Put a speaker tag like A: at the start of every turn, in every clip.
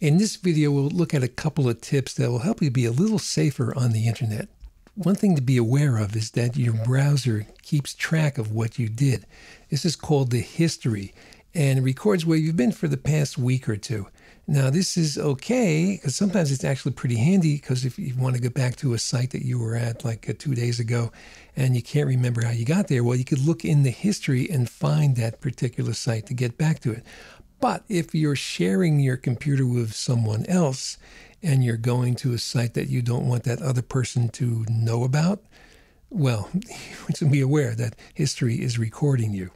A: In this video, we'll look at a couple of tips that will help you be a little safer on the internet. One thing to be aware of is that your browser keeps track of what you did. This is called the history, and it records where you've been for the past week or two. Now, this is okay, because sometimes it's actually pretty handy, because if you want to get back to a site that you were at like 2 days ago, and you can't remember how you got there, well, you could look in the history and find that particular site to get back to it. But if you're sharing your computer with someone else and you're going to a site that you don't want that other person to know about, well, you want to be aware that history is recording you.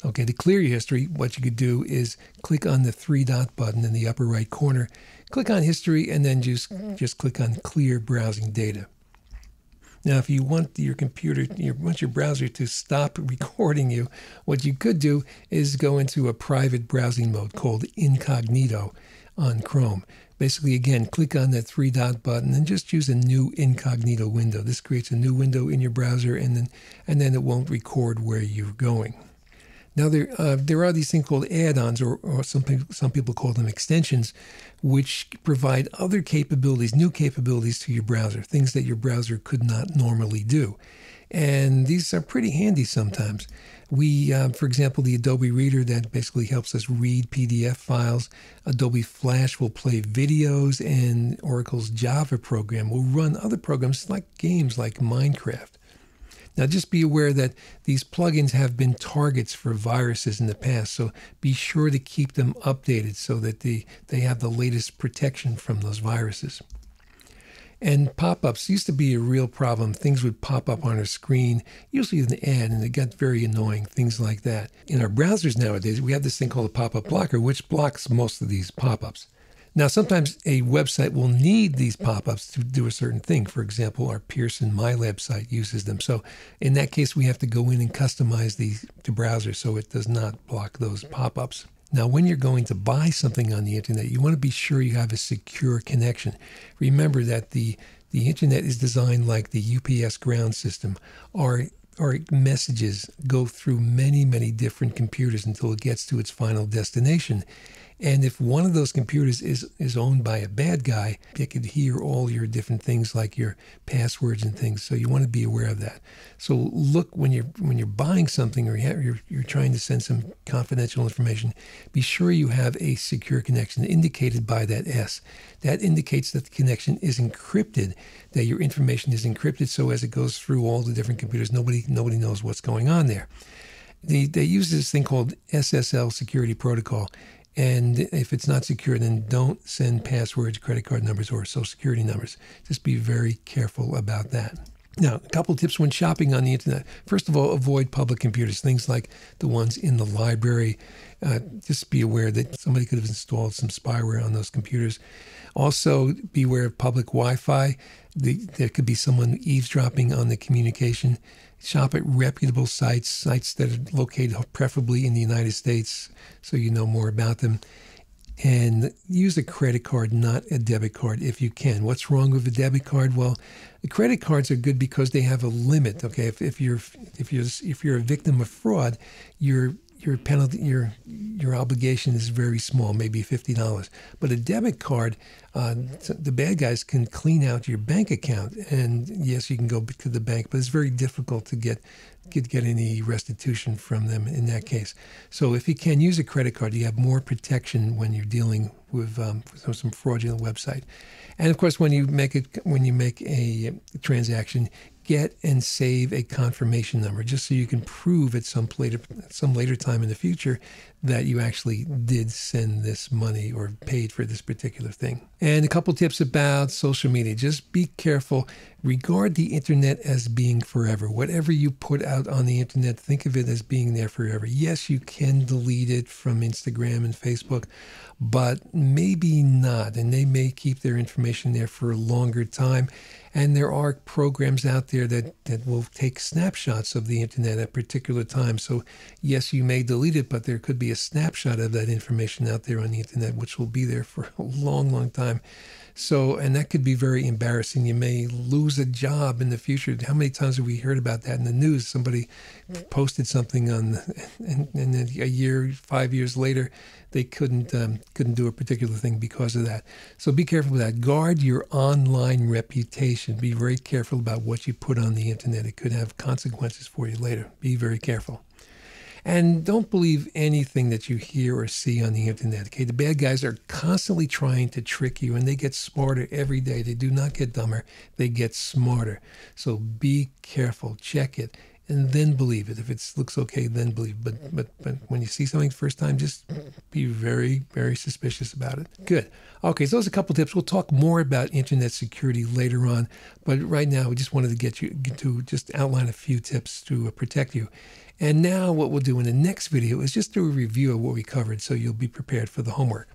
A: Okay, to clear your history, what you could do is click on the three-dot button in the upper right corner, click on history, and then just click on clear browsing data. Now, if you want your computer, you want your browser to stop recording you, what you could do is go into a private browsing mode called incognito on Chrome. Basically, again, click on that three-dot button and just use a new incognito window. This creates a new window in your browser, and then it won't record where you're going. Now, there are these things called add-ons, or some people call them extensions, which provide other capabilities, new capabilities to your browser, things that your browser could not normally do. And these are pretty handy sometimes. For example, the Adobe Reader, that basically helps us read PDF files. Adobe Flash will play videos, and Oracle's Java program will run other programs like games like Minecraft. Now, just be aware that these plugins have been targets for viruses in the past, so be sure to keep them updated so that they have the latest protection from those viruses. And pop-ups used to be a real problem. Things would pop up on our screen, usually an ad, and it got very annoying, things like that. In our browsers nowadays, we have this thing called a pop-up blocker, which blocks most of these pop-ups. Now, sometimes a website will need these pop-ups to do a certain thing. For example, our Pearson MyLab site uses them. So in that case, we have to go in and customize the browser so it does not block those pop-ups. Now, when you're going to buy something on the internet, you want to be sure you have a secure connection. Remember that the internet is designed like the UPS ground system. Our messages go through many, many different computers until it gets to its final destination. And if one of those computers is owned by a bad guy, it could hear all your different things like your passwords and things. So you want to be aware of that. So look when you're buying something, or you're trying to send some confidential information, be sure you have a secure connection indicated by that S. That indicates that the connection is encrypted, that your information is encrypted, so as it goes through all the different computers, nobody knows what's going on there. They use this thing called SSL security protocol. And if it's not secure, then don't send passwords, credit card numbers, or social security numbers. Just be very careful about that. Now, a couple of tips when shopping on the internet. First of all, avoid public computers, things like the ones in the library. Just be aware that somebody could have installed some spyware on those computers. Also, beware of public Wi-Fi. There could be someone eavesdropping on the communication. Shop at reputable sites that are located preferably in the United States so you know more about them. And use a credit card, not a debit card, if you can. What's wrong with a debit card? Well, the credit cards are good because they have a limit. Okay, if you're a victim of fraud, your penalty, your obligation is very small, maybe $50. But a debit card, the bad guys can clean out your bank account, and yes, you can go to the bank, but it's very difficult to get any restitution from them in that case. So if you can use a credit card, you have more protection when you're dealing with some fraudulent website. And of course, when you make a transaction, get and save a confirmation number, just so you can prove at some later time in the future that you actually did send this money or paid for this particular thing. And a couple tips about social media. Just be careful. Regard the internet as being forever. Whatever you put out on the internet, think of it as being there forever. Yes, you can delete it from Instagram and Facebook, but maybe not. And they may keep their information there for a longer time. And there are programs out there that will take snapshots of the internet at particular times. So yes, you may delete it, but there could be a snapshot of that information out there on the internet, which will be there for a long, long time. So, and that could be very embarrassing. You may lose a job in the future. How many times have we heard about that in the news? Somebody posted something on, and then a year, 5 years later, they couldn't do a particular thing because of that. So be careful with that. Guard your online reputation. Be very careful about what you put on the internet. It could have consequences for you later. Be very careful. And don't believe anything that you hear or see on the internet. Okay, the bad guys are constantly trying to trick you, and they get smarter every day. They do not get dumber; they get smarter. So be careful. Check it, and then believe it. If it looks okay, then believe. But when you see something the first time, just be very, very suspicious about it. Good. Okay, so those are a couple tips. We'll talk more about internet security later on, but right now we just wanted to get to just outline a few tips to protect you. And now what we'll do in the next video is just do a review of what we covered so you'll be prepared for the homework.